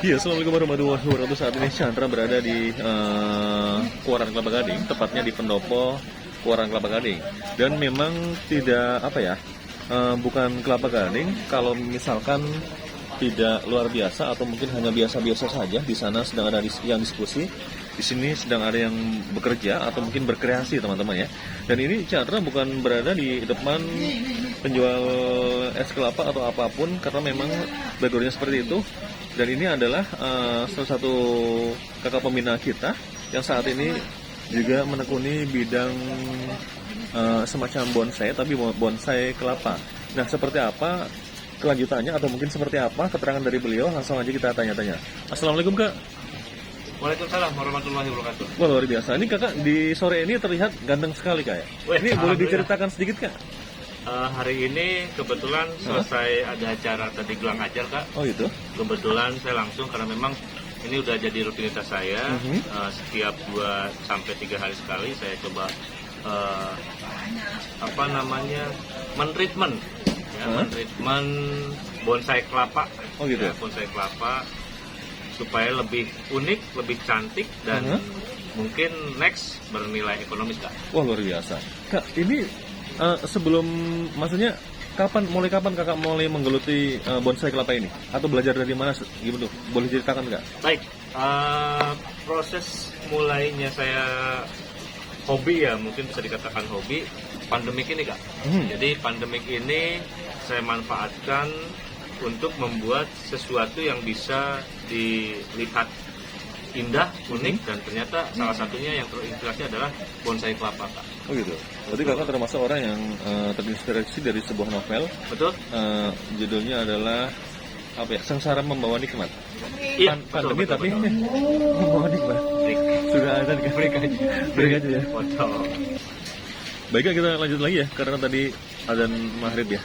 Iya, assalamualaikum warahmatullahi wabarakatuh. Saat ini Chandra berada di Kuaran Kelapa Gading, tepatnya di Pendopo Kuaran Kelapa Gading. Dan memang tidak apa ya, bukan Kelapa Gading. Kalau misalkan tidak luar biasa atau mungkin hanya biasa-biasa saja, di sana sedang ada yang diskusi, di sini sedang ada yang bekerja atau mungkin berkreasi teman-teman ya. Dan ini Chandra bukan berada di depan penjual es kelapa atau apapun, karena memang backgroundnya seperti itu. Dan ini adalah salah satu kakak pembina kita yang saat ini juga menekuni bidang semacam bonsai, tapi bonsai kelapa. Nah, seperti apa kelanjutannya atau mungkin seperti apa keterangan dari beliau, langsung aja kita tanya-tanya. Assalamualaikum Kak. Waalaikumsalam warahmatullahi wabarakatuh. Wah, luar biasa. Ini kakak di sore ini terlihat ganteng sekali Kak ya. Ini boleh diceritakan sedikit Kak? Hari ini kebetulan selesai ada acara tadi gelang ajar Kak. Oh gitu? Kebetulan saya langsung karena memang ini udah jadi rutinitas saya. Setiap 2-3 hari sekali saya coba mentreatment ya, mentreatment bonsai kelapa. Oh gitu ya? Bonsai kelapa supaya lebih unik, lebih cantik dan mungkin next bernilai ekonomis Kak. Wah, luar biasa. Kak, ini sebelum, maksudnya mulai kapan kakak mulai menggeluti bonsai kelapa ini? Atau belajar dari mana? Gimana? Boleh ceritakan nggak? Baik, proses mulainya saya hobi ya, mungkin bisa dikatakan hobi, pandemik ini Kak. Jadi pandemik ini saya manfaatkan untuk membuat sesuatu yang bisa dilihat indah, unik, dan ternyata salah satunya yang terinspirasi adalah bonsai kelapa Kak. Oh gitu. Berarti kakak termasuk orang yang terinspirasi dari sebuah novel. Betul? Judulnya adalah apa ya? Sengsara Membawa Nikmat. Iya, Pandemi betul, tapi betul. membawa nikmat. Sudah ada di break aja ya. Betul. Baik Kak, kita lanjut lagi ya, karena tadi adzan maghrib ya.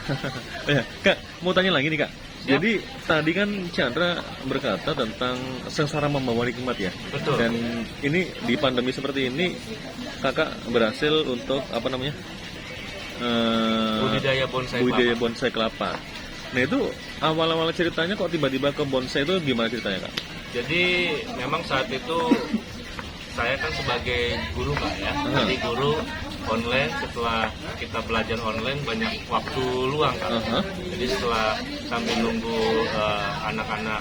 Ya, Kak, mau tanya lagi nih Kak. Ya. Jadi tadi kan Chandra berkata tentang sengsara membawa nikmat ya. Betul. Dan ini di pandemi seperti ini kakak berhasil untuk apa namanya? Budidaya bonsai kelapa. Nah itu awal-awal ceritanya kok tiba-tiba ke bonsai itu gimana ceritanya Kak? Jadi memang saat itu saya kan sebagai guru Kak ya. Jadi guru online, setelah kita belajar online banyak waktu luang Kak. Jadi setelah sambil nunggu anak-anak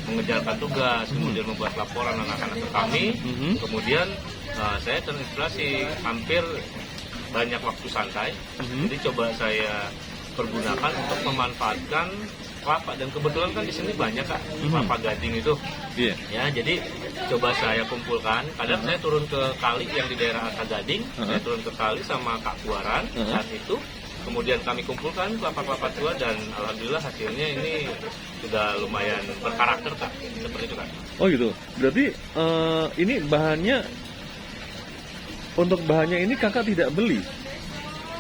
mengerjakan tugas, kemudian membuat laporan anak-anak ke kami, kemudian saya terinspirasi, hampir banyak waktu santai. Jadi coba saya pergunakan untuk memanfaatkan kelapa, dan kebetulan kan di sini banyak Kak kelapa gading itu. Iya. Ya, jadi coba saya kumpulkan. Kadang saya turun ke kali yang di daerah Arta Gading, saya turun ke kali sama Kak Kuaran saat itu. Kemudian kami kumpulkan kelapa-kelapa tua dan alhamdulillah hasilnya ini sudah lumayan berkarakter Kak. Seperti itu Kak. Oh gitu. Berarti ini untuk bahannya ini kakak tidak beli?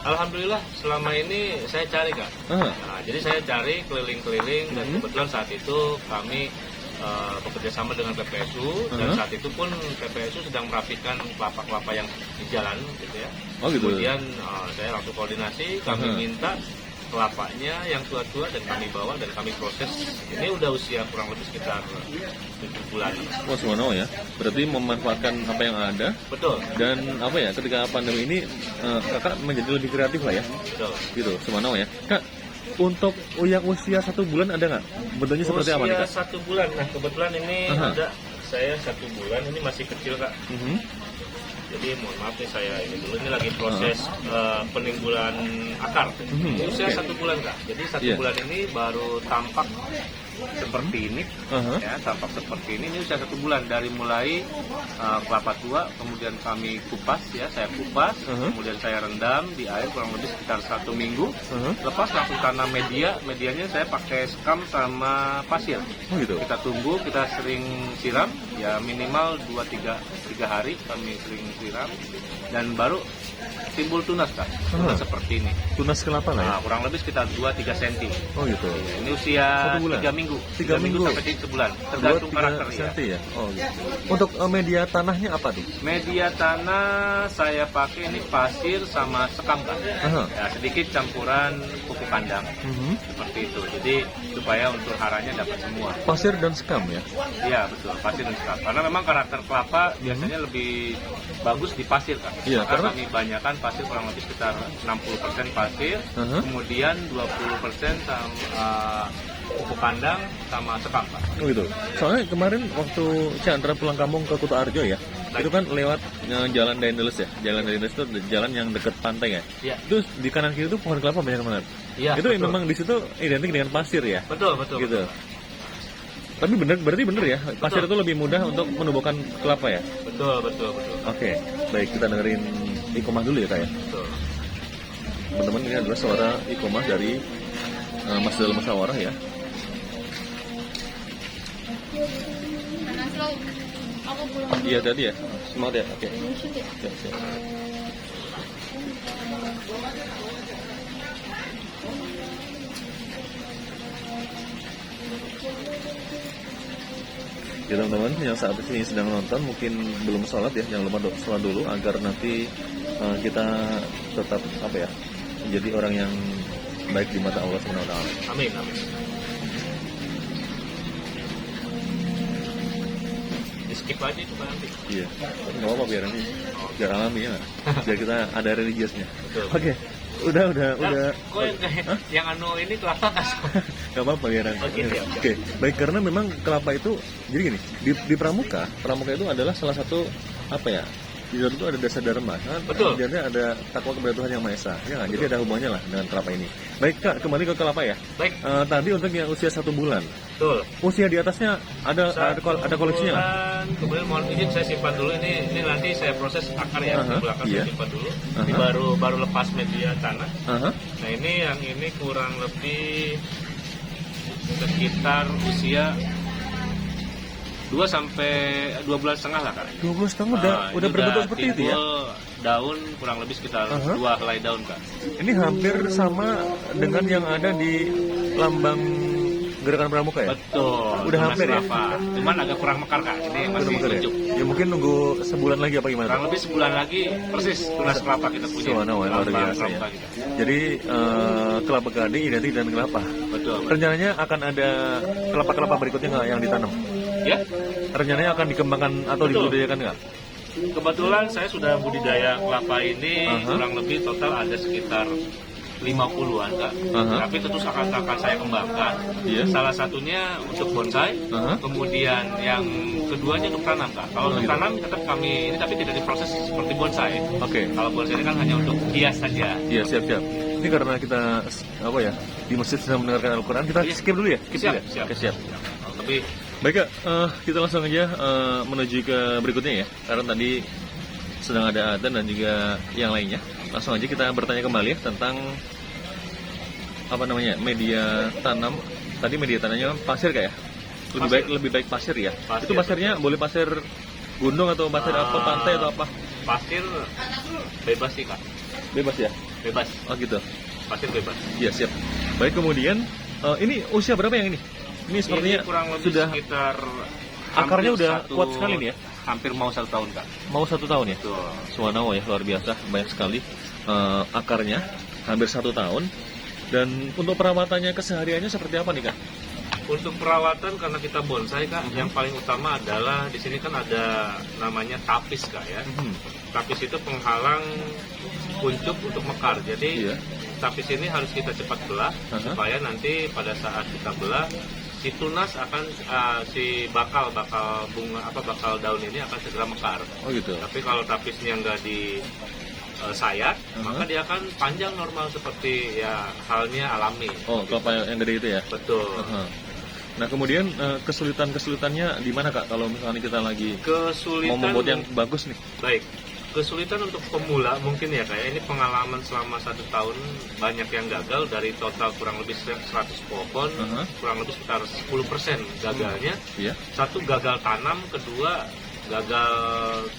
Alhamdulillah selama ini saya cari Kak. Nah, jadi saya cari keliling-keliling dan kebetulan saat itu kami bekerja sama dengan PPSU dan saat itu pun PPSU sedang merapikan kelapa-kelapa yang di jalan gitu ya. Oh gitu. Kemudian saya langsung koordinasi, kami minta kelapanya yang tua-tua dan kami bawa dan kami proses. Ini udah usia kurang lebih sekitar 7 bulan. Wah, subhanallah ya. Berarti memanfaatkan apa yang ada. Betul. Dan apa ya, ketika pandemi ini kakak menjadi lebih kreatif lah ya. Betul. Gitu, subhanallah ya. Kak, untuk yang usia 1 bulan ada nggak? Bentuknya seperti apa nih Kak? Usia 1 bulan. Nah kebetulan ini ada saya 1 bulan, ini masih kecil Kak. Jadi mohon maaf nih, saya ini dulu ini lagi proses penimbulan akar. Usia 1 bulan Kak. Jadi 1 bulan ini baru tampak seperti ini, ya, tampak seperti ini. Ini usia 1 bulan dari mulai kelapa tua, kemudian kami kupas ya, saya kupas, kemudian saya rendam di air kurang lebih sekitar 1 minggu. Lepas langsung tanam medianya saya pakai sekam sama pasir. Oh gitu. Kita tunggu, kita sering siram ya, minimal 2-3 hari kami sering siram dan baru timbul tunas Kak. Tunas seperti ini. Tunas kelapa lah ya? Nah, kurang lebih sekitar 2-3 cm. Oh gitu. Ini usia 1 bulan? 3 minggu. 3 minggu sampai 1 bulan. Tergantung 2-3 karakter ya. senti ya. Oh gitu. Untuk media tanahnya apa tuh? Media tanah saya pakai ini pasir sama sekam Kak. Ya, sedikit campuran pupuk kandang. Seperti itu. Jadi supaya unsur haranya dapat semua. Pasir dan sekam ya. Iya betul, pasir dan sekam. Karena memang karakter kelapa biasanya lebih bagus di pasir kan. Iya, Maka karena- kami banyakkan pasir kurang lebih sekitar 60% pasir, kemudian 20% sama pupuk kandang sama sekam Pak. Oh gitu. Soalnya kemarin waktu Chandra pulang kampung ke Kuto Arjo ya, itu kan lewat jalan Daendeles ya. Jalan Daendeles itu jalan yang deket pantai ya. Iya. Terus di kanan kiri itu pohon kelapa banyak banget. Iya, Itu betul. memang di situ identik dengan pasir ya. Betul, betul. Gitu. Betul. Tapi berarti bener ya, pasir itu lebih mudah untuk menumbuhkan kelapa ya. Betul, betul, betul. Oke, baik kita dengerin ikomah dulu ya kak ya. Betul. Teman-teman ini adalah suara ikomah dari Mas Dalam Musyawarah ya. Panas lo. Aku belum Iya tadi ya, semangat ya. Oke. shoot ya. Siap, siap. Ya teman-teman yang saat ini sedang nonton mungkin belum sholat ya, jangan lupa sholat dulu agar nanti kita tetap apa ya, menjadi orang yang baik di mata Allah Subhanahu wa taala. Amin, amin. Di skip aja itu Pak nanti. Iya, nggak apa-apa biar nanti biar alami ya, biar kita ada religiusnya. Betul. Oke, udah. Kok yang anu ini kelapa kas? Gak apa-apa ya Ran. Oh, gitu ya, Oke, baik karena memang kelapa itu jadi gini di pramuka itu adalah salah satu apa ya, di dalam itu ada dasar dharma kan. Betul. Jadi ada takwa kepada Tuhan yang Maha Esa ya kan? Jadi ada hubungannya lah dengan kelapa ini. Baik kak, kembali ke kelapa ya. Baik. Tadi untuk yang usia 1 bulan, Betul. usia di atasnya ada koleksinya nggak? Bulan, kemudian mohon izin saya simpan dulu ini nanti saya proses akar ya di belakang iya. saya simpan dulu. Ini baru lepas media tanah. Nah ini kurang lebih sekitar usia 2 sampai 2 bulan setengah lah Kak. 2 bulan setengah udah ini berbentuk seperti itu ya? timbul daun kurang lebih sekitar 2 helai daun Kak. Ini hampir sama dengan yang ada di lambang Gerakan Pramuka ya? Betul. Udah tunas hampir ya? kelapa. Cuman agak kurang mekar Kak. Ini masih Bener-bener lucu. ya? Ya mungkin nunggu sebulan lagi apa gimana? Kurang lebih sebulan lagi persis tunas kelapa kita punya. Subhanallah, luar Lambang biasa ya. pramuka kita. Jadi kelapa gading identik dengan kelapa. Betul. Rencananya akan ada kelapa-kelapa berikutnya nggak yang ditanam? Ya. Rencananya akan dikembangkan atau Betul. dibudidayakan nggak? Kebetulan saya sudah budidaya kelapa ini kurang lebih total ada sekitar 50-an Kak. Tapi tentu akan saya kembangkan. Iya. Salah satunya untuk bonsai, kemudian yang keduanya untuk tanam Kak. Kalau untuk tanam tetap kami ini tapi tidak diproses seperti bonsai. Oke. Kalau bonsai ini kan hanya untuk hias saja. Iya siap-siap. Ini karena kita apa ya di masjid sedang mendengarkan Al-Quran, kita Iya. skip dulu ya. Skip Siap, dulu ya? siap. Oke, siap. Tapi Baik kak, kita langsung aja menuju ke berikutnya ya. Karena tadi sedang ada adzan dan juga yang lainnya. Langsung aja kita bertanya kembali ya tentang apa namanya media tanam. Tadi media tanamnya pasir kak ya? Lebih baik pasir ya. Pasir. Itu pasirnya boleh pasir gunung atau pasir apa pantai atau apa? pasir bebas sih Kak. Bebas ya? Bebas. Oh gitu. Pasir bebas. Iya siap. Baik kemudian ini usia berapa yang ini? Ini sepertinya Ini kurang lebih sudah sekitar akarnya hampir udah kuat sekali nih ya? Hampir mau 1 tahun Kak. mau 1 tahun ya. Betul. Subhanallah ya, luar biasa, banyak sekali akarnya, hampir 1 tahun. Dan untuk perawatannya kesehariannya seperti apa nih kak? Untuk perawatan karena kita bonsai Kak, yang paling utama adalah di sini kan ada namanya tapis Kak ya. Tapis itu penghalang kuncup untuk mekar. Jadi Iya. tapis ini harus kita cepat belah supaya nanti pada saat kita belah si tunas akan si bakal bunga bakal daun ini akan segera mekar. Oh gitu. Tapi kalau tapisnya nggak di sayat, maka dia akan panjang normal seperti ya halnya alami. Oh, kelapa yang gede itu ya? Betul. Nah kemudian kesulitannya di mana kak? Kalau misalnya kita lagi Kesulitan mau membuat yang bagus nih? baik. Kesulitan untuk pemula mungkin ya kayak ini pengalaman selama 1 tahun banyak yang gagal dari total kurang lebih 100 pohon, kurang lebih sekitar 10% gagalnya. Iya. Satu gagal tanam, kedua gagal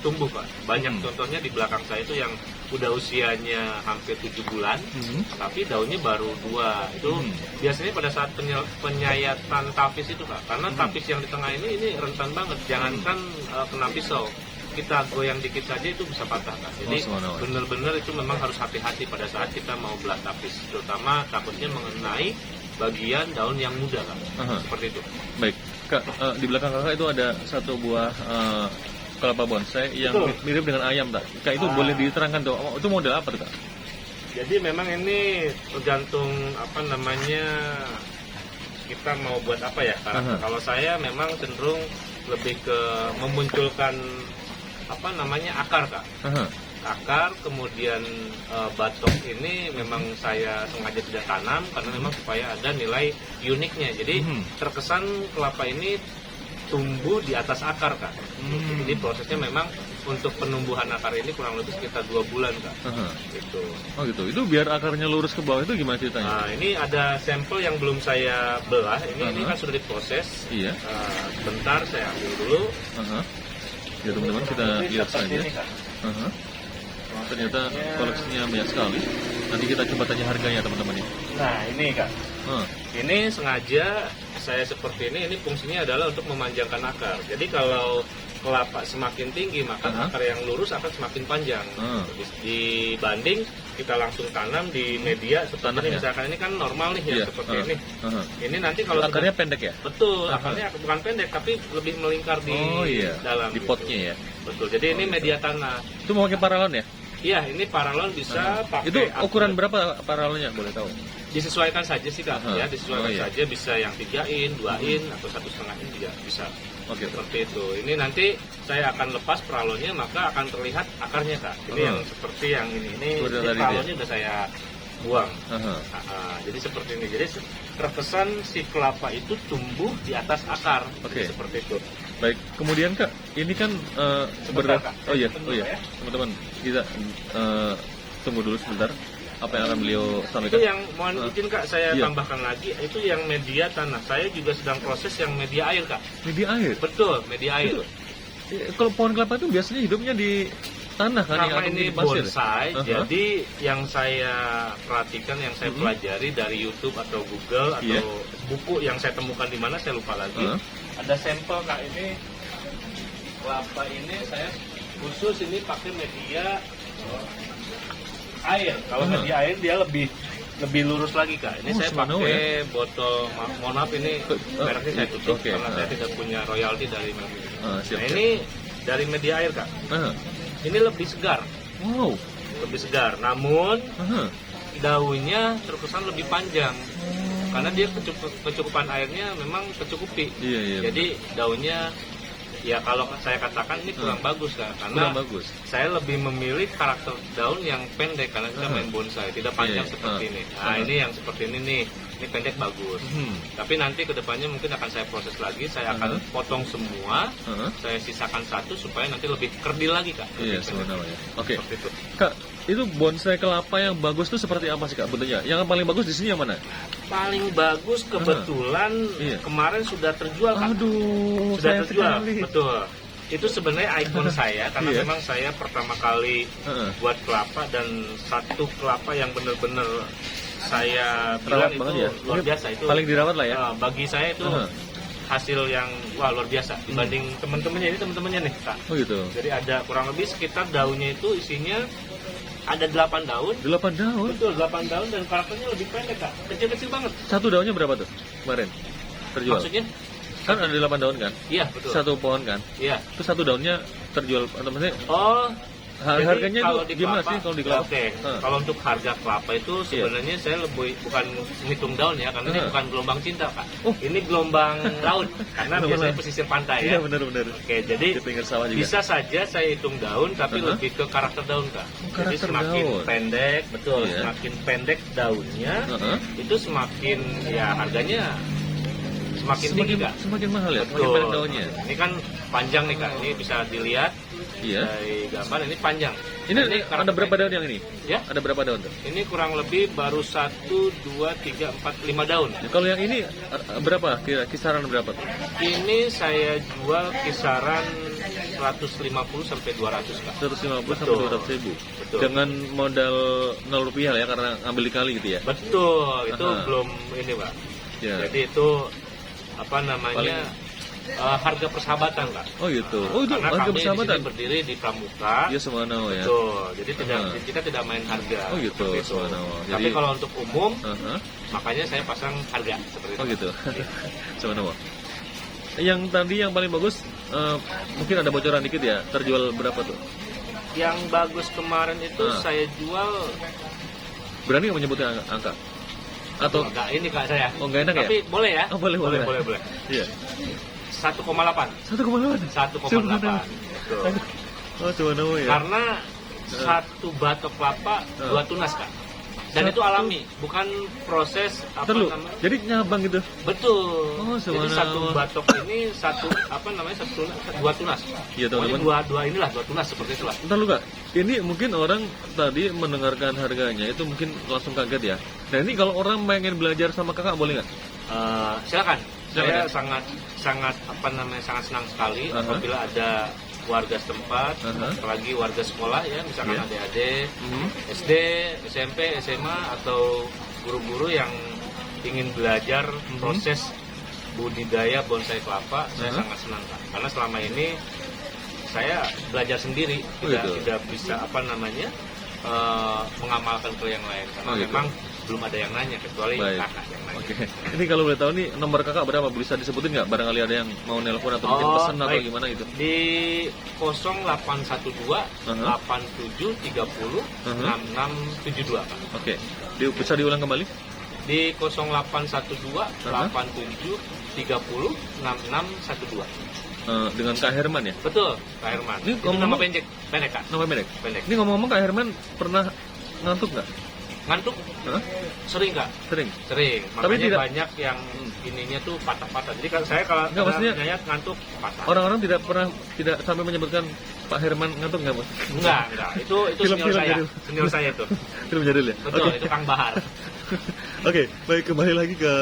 tumbuh Pak. Banyak contohnya di belakang saya itu yang udah usianya hampir 7 bulan, tapi daunnya baru 2. Itu biasanya pada saat penyayatan tapis itu Kak. Karena tapis yang di tengah ini rentan banget. Jangankan kena pisau, kita goyang dikit saja itu bisa patah Kak. Jadi benar-benar itu memang harus hati-hati pada saat kita mau belah tapis. Terutama takutnya mengenai bagian daun yang muda Kak. Aha. Seperti itu. Baik, Kak, di belakang Kakak itu ada satu buah kelapa bonsai yang Betul. mirip dengan ayam, tak? Kak, itu boleh diterangkan tuh, itu model apa tuh, Kak? Jadi memang ini tergantung apa namanya kita mau buat apa ya. Aha. Kalau saya memang cenderung lebih ke memunculkan apa namanya akar Kak. Aha. Akar, kemudian batok ini memang saya sengaja tidak tanam karena memang supaya ada nilai uniknya. Jadi terkesan kelapa ini tumbuh di atas akar Kak. Jadi prosesnya memang untuk penumbuhan akar ini kurang lebih sekitar 2 bulan Kak. Aha. Gitu. Oh gitu, itu biar akarnya lurus ke bawah itu gimana ceritanya? Nah ini ada sampel yang belum saya belah. Ini kan sudah diproses. Iya. Bentar saya ambil dulu. Aha. Ya teman-teman, kita lihat Seperti saja. ini, Kak. Aha. Ternyata koleksinya banyak sekali. Nanti kita coba tanya harganya teman-teman ini. Nah ini Kak. Ah. Ini sengaja saya seperti ini fungsinya adalah untuk memanjangkan akar. Jadi kalau kelapa semakin tinggi maka akar yang lurus akan semakin panjang. Dibanding kita langsung tanam di media seperti ini, misalkan ini kan normal nih ya seperti ini. Ini nanti kalau akarnya pendek ya? betul, akarnya bukan pendek tapi lebih melingkar di dalam di gitu. potnya ya. Betul. Jadi ini media tanah. Itu mau pakai paralon ya? Iya, ini paralon bisa pakai. Itu ukuran berapa paralonnya boleh tahu? Disesuaikan saja sih Kak, ya disesuaikan iya. saja, bisa yang 3 in, 2 in atau 1,5 in juga bisa. Oke. Seperti itu. Ini nanti saya akan lepas paralonnya maka akan terlihat akarnya Kak. Ini yang seperti yang ini. Ini paralonnya udah saya buang. Jadi seperti ini. Jadi terkesan si kelapa itu tumbuh di atas akar. Oke. Seperti itu. Baik, kemudian Kak, ini kan Sebentar, Kak. oh iya, Ya. teman-teman, kita tunggu dulu sebentar. Apa yang akan beliau sampaikan? Itu yang mohon izin Kak saya tambahkan lagi, itu yang media tanah. Saya juga sedang proses yang media air Kak. Media air? Betul, media air. Kalau pohon kelapa itu biasanya hidupnya di tanah kan? Karena ini di pasir? bonsai, jadi yang saya perhatikan, yang saya pelajari dari YouTube atau Google atau buku yang saya temukan di mana saya lupa lagi. Ada sampel Kak, ini kelapa ini saya khusus ini pakai media air. Kalau media air dia lebih lurus lagi Kak. Ini saya pakai botol, mohon maaf ini mereknya saya tutup karena saya tidak punya royalti dari merek ini. Nah ini dari media air Kak. Ini lebih segar. Wow. Lebih segar. Namun daunnya terkesan lebih panjang. Karena dia kecukupan airnya memang kecukupi. Iya. Jadi daunnya ya kalau saya katakan ini kurang bagus Kak. Karena saya lebih memilih karakter daun yang pendek karena kita main bonsai, tidak panjang seperti ini. Nah ini yang seperti ini nih. Ini pendek bagus. Tapi nanti kedepannya mungkin akan saya proses lagi. Saya akan potong semua. Saya sisakan satu supaya nanti lebih kerdil lagi Kak. Iya, sebenarnya. Oke. Kak, itu bonsai kelapa yang bagus itu seperti apa sih Kak bentuknya? Yang paling bagus di sini yang mana? Paling bagus kebetulan kemarin sudah terjual Kak. Aduh, sudah terjual. Betul. Itu sebenarnya ikon saya karena memang saya pertama kali buat kelapa dan satu kelapa yang benar-benar saya bilang itu luar biasa. Itu paling dirawat lah ya. Bagi saya itu hasil yang luar biasa dibanding teman-temannya nih Kak. Oh gitu. Jadi ada kurang lebih sekitar daunnya itu isinya ada 8 daun. 8 daun? Betul, 8 daun dan karakternya lebih pendek Kak. Kecil-kecil banget. Satu daunnya berapa tuh kemarin terjual? Maksudnya? Kan ada 8 daun kan? Iya, betul. Satu pohon kan? Iya. Itu satu daunnya terjual atau maksudnya? Oh, harganya kalau itu di gimana kelapa, sih kalau di kelapa? Oke. Kalau untuk harga kelapa itu sebenarnya saya lebih bukan menghitung daun ya, karena ini bukan gelombang cinta Pak. Ini gelombang laut karena biasanya pesisir pantai ya. Iya benar-benar. Oke, jadi di pinggir sawah juga. bisa saja saya hitung daun tapi lebih ke karakter daun Kak. Jadi semakin pendek, betul, semakin pendek daunnya itu semakin ya harganya semakin tinggi Kak. Semakin mahal ya, semakin Betul. pendek daunnya. Ini kan panjang nih Kak, ini bisa dilihat dari gambar ini panjang. Ini ada berapa daun yang ini? Ya? Ada berapa daun tuh? Ini kurang lebih baru 1, 2, 3, 4, 5 daun. Kalau yang ini berapa? Kisaran berapa tuh? Ini saya jual kisaran 150 sampai 200 Kak. 150 sampai 200 ribu. Betul. Dengan modal 0 rupiah ya, karena ambil dikali gitu ya? Betul, itu belum ini Pak. Ya. Jadi itu apa namanya harga persahabatan, Kak. Oh gitu. Oh itu Karena harga kami di persahabatan. sini berdiri di Pramuka. Iya Semanawa ya. Betul. Jadi Aha. kita tidak main harga. Oh gitu, seperti itu. Semanawa. Tapi Jadi- kalau untuk umum, Aha. makanya saya pasang harga seperti itu. Oh gitu. Semanawa. Yang tadi yang paling bagus mungkin ada bocoran dikit ya. Terjual berapa tuh? Yang bagus kemarin itu Ah. saya jual Berani nggak menyebutkan angka? Atau enggak ini Kak saya. oh nggak enak ya? Tapi boleh ya? Oh, boleh, boleh. boleh. Iya. 1,8. 1,8. 1,8. Betul. Oh Semanawa ya. Karena satu batok kelapa dua tunas, Kak. Dan itu Satu- alami, bukan proses apa Terlalu. namanya. Jadi nyabang gitu. Betul. Oh, Jadi Semanawa. satu batok ini dua tunas. Iya, Pokoknya teman-teman. dua tunas seperti itulah. Ntar lu Kak, ini mungkin orang tadi mendengarkan harganya itu mungkin langsung kaget ya. Nah ini kalau orang pengen belajar sama kakak boleh nggak? Silakan. Silakan, Saya sangat sangat senang sekali Aha. apabila ada warga setempat, Aha. apalagi warga sekolah ya, misalkan Iya. adik-adik Mhm. SD, SMP, SMA atau guru-guru yang ingin belajar proses budidaya bonsai kelapa, saya Aha. sangat senang, Kak. Karena selama ini saya belajar sendiri, Oh, tidak gitu. tidak bisa mengamalkan ke yang lain karena Oh, gitu. memang belum ada yang nanya kecuali Baik. kakak yang nanya. Oke. Ini kalau boleh tahu nih nomor kakak berapa? Bisa disebutin nggak? Barangkali ada yang mau nelpon atau mungkin Oh, pesan atau baik. gimana gitu? Di 0812 Aha. 8730 Aha. 6672, Pak. Oke. Bisa diulang kembali? Di 0812 Aha. 8730 6612. Dengan Kak Herman ya? Betul, Kak Herman. Ini Itu ngomong- nama pendek, Kak. Nama pendek. Pendek. Ini ngomong-ngomong Kak Herman pernah ngantuk nggak? Ngantuk Hah? sering, Kak. Sering. Sering. Tapi Makanya tidak- banyak yang ininya tuh patah-patah. Jadi kalau saya kalau Enggak, maksudnya- nyayat ngantuk patah. Orang-orang tidak sampai menyebutkan Pak Herman ngantuk nggak Mas? Enggak. Itu Film-film senior saya. jadul. Senior saya tuh. Film jadul ya? Betul, Oke. itu Kang Bahar. Oke, baik kembali lagi ke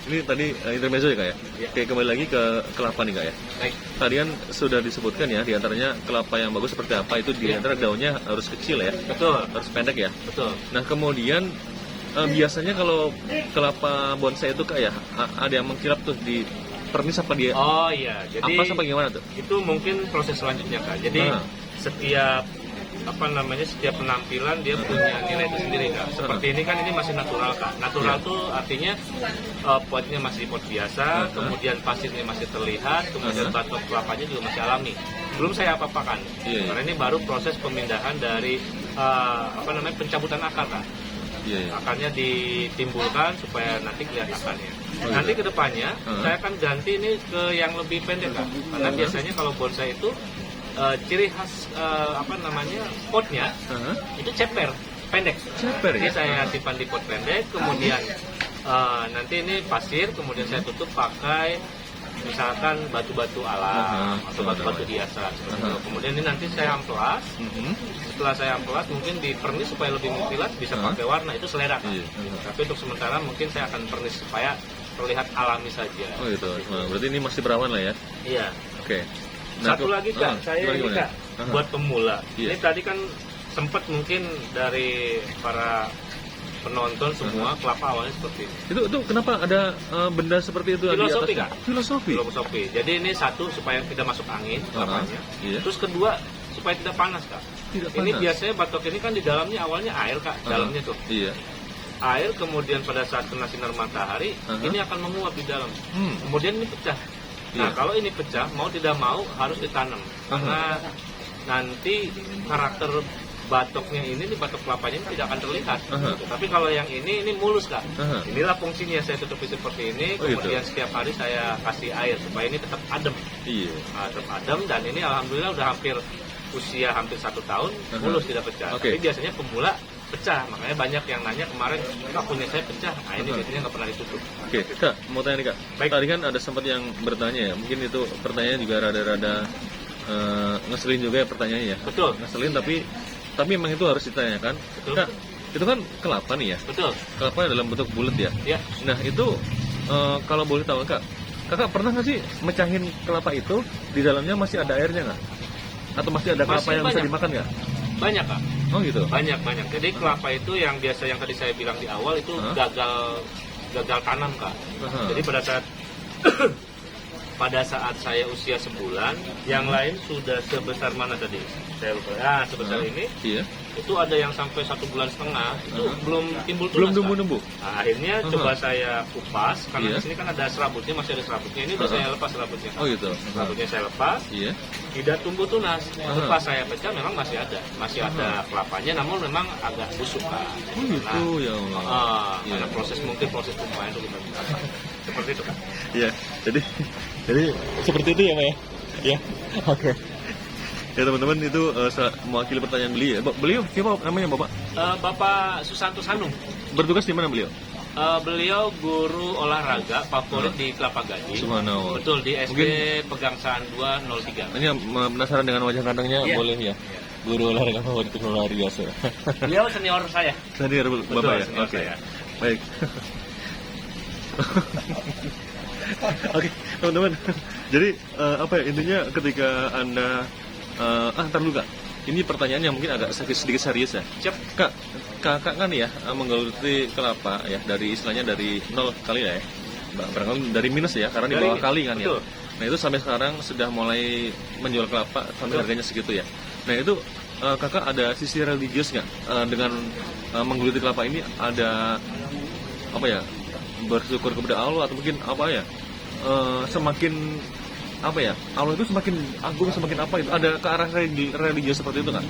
ini tadi intermezzo ya kak ya. Iya. Oke, kembali lagi ke kelapa nih kak ya. Baik. Tadi kan sudah disebutkan ya, diantaranya kelapa yang bagus seperti apa itu Iya. diantara daunnya harus kecil ya, Betul. harus pendek ya. Betul. Nah kemudian biasanya kalau kelapa bonsai itu kak ya, ada yang mengkilap tuh di pernis apa dia? Oh iya, jadi Apa sampai gimana tuh? itu mungkin proses selanjutnya, Kak. Jadi Ah. setiap setiap penampilan dia punya nilai itu sendiri, Kak. Seperti ini kan ini masih natural, Kak. Natural Iya. tuh artinya potnya masih pot biasa, kemudian pasirnya masih terlihat, kemudian batok kelapanya juga masih alami. Belum saya apa-apakan. Iya, iya. Karena ini baru proses pemindahan dari pencabutan akar, Kak. Iya, iya. Akarnya ditimbulkan supaya nanti kelihatan akarnya. Oh, Nanti gitu. ke depannya saya akan ganti ini ke yang lebih pendek, Kak. Karena biasanya kalau bonsai itu ciri khas potnya Aha. itu ceper, pendek. Ceper Jadi ya? saya simpan di pot pendek, kemudian nanti ini pasir, kemudian saya tutup pakai misalkan batu-batu alam atau batu-batu hiasan. seperti itu. Kemudian ini nanti saya amplas. Mhm. Setelah saya amplas mungkin di pernis supaya lebih mengkilat, bisa pakai warna, itu selera, Kak. Iya. Tapi untuk sementara mungkin saya akan pernis supaya terlihat alami saja. Oh gitu. Nah, berarti ini masih perawan lah ya? Iya. Oke. Satu lagi, Kak, saya ini, gimana? Kak, Aha. buat pemula. Iya. Ini tadi kan sempat mungkin dari para penonton semua kelapa awalnya seperti ini. Itu kenapa ada benda seperti itu Filosofi, di atasnya? Kak. Filosofi. Filosofi. Jadi ini satu supaya tidak masuk angin kelapanya. Iya. Terus kedua supaya tidak panas, Kak. Tidak Ini panas. biasanya batok ini kan di dalamnya awalnya air, Kak. Dalamnya tuh. Iya. Air kemudian pada saat kena sinar matahari Aha. ini akan menguap di dalam. Hmm. Kemudian ini pecah. Nah, Iya. kalau ini pecah mau tidak mau harus ditanam. Karena nanti karakter batoknya ini di batok kelapanya ini tidak akan terlihat. Aha. Gitu. Tapi kalau yang ini mulus, Kak. Aha. Inilah fungsinya saya tutupi seperti ini. Oh, gitu. Kemudian setiap hari saya kasih air supaya ini tetap adem. Iya. Nah, tetap adem dan ini alhamdulillah udah usia hampir 1 tahun Aha. mulus tidak pecah. Oke. Tapi biasanya pemula pecah, makanya banyak yang nanya kemarin punya saya pecah. Nah ini Aha. biasanya nggak pernah ditutup. Oke, Kak, mau tanya nih Kak. Baik. Tadi kan ada sempat yang bertanya ya, mungkin itu pertanyaan juga rada-rada ngeselin juga ya pertanyaannya ya. Betul. Ngeselin tapi memang itu harus ditanyakan. Betul. Kak, itu kan kelapa nih ya. Betul. Kelapa dalam bentuk bulat ya. Ya. Nah itu kalau boleh tahu Kak, Kakak pernah nggak sih mecahin kelapa itu di dalamnya masih ada airnya nggak? Atau masih ada kelapa Masih yang bisa banyak. dimakan nggak? Banyak, Kak. Oh gitu. Banyak. Jadi kelapa itu yang biasa yang tadi saya bilang di awal itu Hah? gagal tanam, Kak. Aha. Jadi pada saat pada saat saya usia sebulan, yang lain sudah sebesar mana tadi? Saya lupa. Nah, sebesar ini. Iya. Itu ada yang sampai 1,5 bulan, itu belum timbul tunas. Belum Kak. tumbuh-tumbuh. Nah, akhirnya coba saya kupas, karena Iya. di sini kan ada serabutnya, masih ada serabutnya. Ini udah saya lepas serabutnya. Oh gitu. Serabutnya saya lepas, Iya. tidak tumbuh tunas. Pas saya pecah memang masih ada kelapanya, namun memang agak busuk Kak. Oh gitu ya Allah. Iya. Karena proses tumpahan itu kita seperti itu Kak. Iya. Jadi seperti itu ya, Pak ya. Ya. Oke. Ya teman-teman, itu mewakili pertanyaan beliau ya. Beliau siapa namanya Bapak? Bapak Susanto Sanung. Bertugas di mana beliau? Beliau guru olahraga favorit di Kelapa Gading. Subhanallah. Betul, di SD Mungkin- Pegangsaan 203. Ini penasaran dengan wajah kantongnya, Iya. boleh ya? Guru olahraga favorit itu luar biasa. Beliau senior saya. Tadi Bapak ya? senior Oke. saya. Baik. Oke, teman-teman. Jadi apa ya intinya ketika Anda ntar dulu Kak. Ini pertanyaan yang mungkin agak sedikit serius ya. Siap. Kak, kakak kan ya menggeluti kelapa ya dari istilahnya dari nol kali ya. Barangkali dari minus ya, karena di Dari bawah kali kan ya. betul. Nah itu sampai sekarang sudah mulai menjual kelapa sampai Betul. harganya segitu ya. Nah itu kakak ada sisi religius nggak dengan menggeluti kelapa ini? Ada apa ya, bersyukur kepada Allah atau mungkin apa ya, semakin apa ya, Allah itu semakin agung, semakin apa itu, ada ke arah religius seperti itu kan?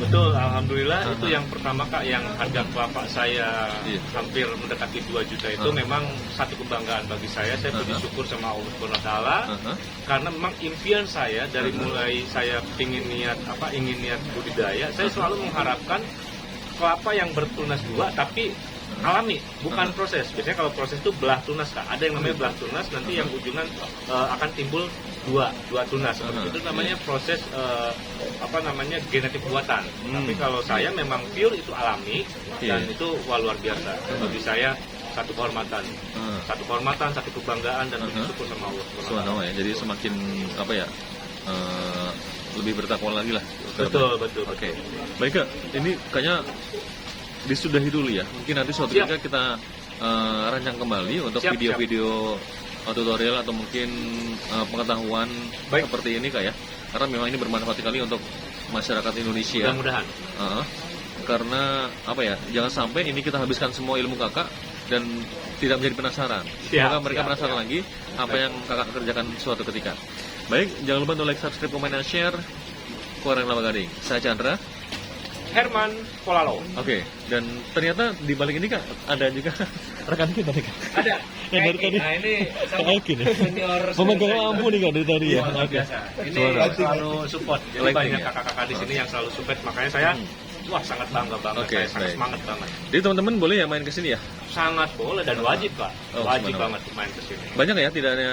Betul, alhamdulillah itu yang pertama Kak, yang harga kelapa saya Iya. hampir mendekati 2 juta itu memang satu kebanggaan bagi saya. Saya puji syukur sama Allah Subhanahu wa taala karena memang impian saya dari mulai saya ingin niat budidaya, saya selalu mengharapkan kelapa yang bertunas 2 tapi alami, bukan proses. Biasanya kalau proses itu belah tunas Kak. Ada yang namanya belah tunas, nanti yang ujungan akan timbul dua tunas. Seperti itu namanya proses genetik buatan. Tapi kalau saya memang pure itu alami dan itu luar biasa. Bagi saya satu kehormatan, satu kebanggaan dan bersyukur sama Allah. Subhanallah ya. Jadi semakin apa ya, lebih bertakwa lagi lah. Betul. Oke. Baik Kak, ini kayaknya disudahi dulu ya. Mungkin nanti suatu Siap. ketika kita rancang kembali untuk Siap, video-video tutorial atau mungkin pengetahuan Baik. seperti ini Kak ya. Karena memang ini bermanfaat sekali untuk masyarakat Indonesia. Mudah-mudahan. Karena apa ya, jangan sampai ini kita habiskan semua ilmu kakak dan tidak menjadi penasaran. Semoga mereka penasaran lagi apa yang kakak kerjakan suatu ketika. Baik, jangan lupa untuk like, subscribe, komen, dan share. Kuarang Kelapa Gading. Saya Chandra. Herman Polalo. Oke, dan ternyata di balik ini Kak ada juga rekan kita nih Kak. Ada. Yang dari tadi. Nah ini sama Oke nih. senior. Pemegang lampu nih Kak dari tadi ya. Luar Oke. biasa. Ini Suara. selalu support. Jadi Lighting banyak ya? kakak-kakak di sini yang selalu support. Makanya saya sangat bangga banget. Oke, Saya sangat baik. semangat banget. Jadi teman-teman boleh ya main ke sini ya? Sangat boleh dan wajib Pak. Oh, Wajib subhanallah. banget main ke sini. Banyak ya, tidak hanya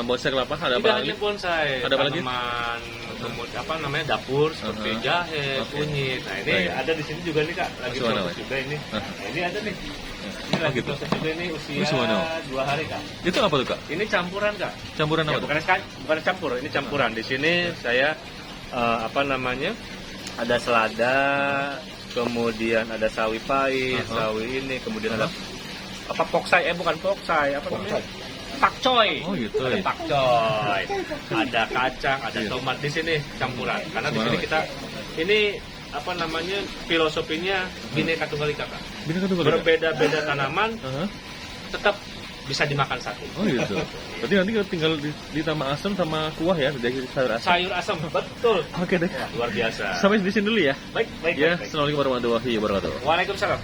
bonsai kelapa, ada Tidak apa lagi? hanya bonsai, Ada apa lagi? tanaman, kemudian dapur seperti jahe, Oke. kunyit. Nah ini Baik. ada di sini juga nih Kak, lagi Subhanallah. proses juga ini. Hah. Nah, ini ada nih. Ini lagi gitu. proses juga ini usia Subhanallah. 2 hari Kak. Itu apa tuh Kak? Ini campuran Kak. Campuran Ya, apa tuh? bukan campur, ini campuran. Di sini saya ada selada, kemudian ada sawi pahit, sawi ini, kemudian ada poksai, bukan poksai, namanya? Pakcoy. Oh, gitu Ada ya. pakcoy. Ada kacang, ada Iya. tomat di sini campuran. Karena di sini Subhanallah. kita ini filosofinya Bhinneka Tunggal Ika Kak. Bhinneka Tunggal Ika. Berbeda-beda tanaman Aha. tetap bisa dimakan satu. Oh gitu. Berarti nanti tinggal ditambah asam sama kuah ya, dari sayur asam. Sayur asam, betul. Oke deh. Luar biasa. Sampai di sini dulu ya. Baik. Ya, assalamualaikum warahmatullahi wabarakatuh. Waalaikumsalam.